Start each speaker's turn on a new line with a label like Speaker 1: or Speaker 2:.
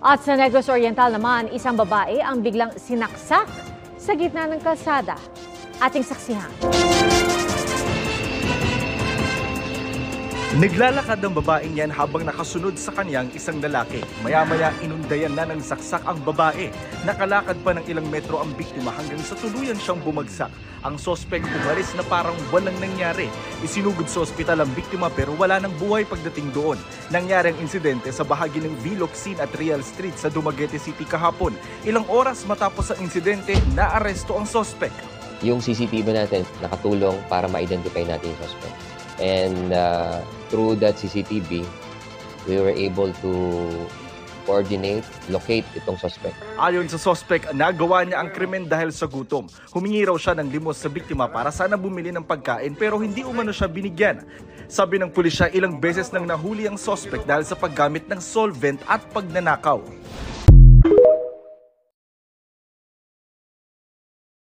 Speaker 1: At sa Negros Oriental naman, isang babae ang biglang sinaksak sa gitna ng kalsada. Ating saksihan.
Speaker 2: Naglalakad ang babaeng yan habang nakasunod sa kanyang isang lalaki. Maya-maya inundayan na ng saksak ang babae. Nakalakad pa ng ilang metro ang biktima hanggang sa tuluyan siyang bumagsak. Ang sospek umalis na parang walang nangyari. Isinugod sa ospital ang biktima pero wala nang buhay pagdating doon. Nangyari ang insidente sa bahagi ng Vilocsin at Real Street sa Dumaguete City kahapon. Ilang oras matapos ang insidente, naaresto ang sospek.
Speaker 3: Yung CCTV natin nakatulong para ma-identify natin yung suspect. And through that CCTV, we were able to coordinate, locate itong suspect.
Speaker 2: Ayon sa sospek, nagawa niya ang krimen dahil sa gutom. Humingi raw siya ng limos sa biktima para sana bumili ng pagkain pero hindi umano siya binigyan. Sabi ng pulisya, ilang beses nang nahuli ang sospek dahil sa paggamit ng solvent at pagnanakaw.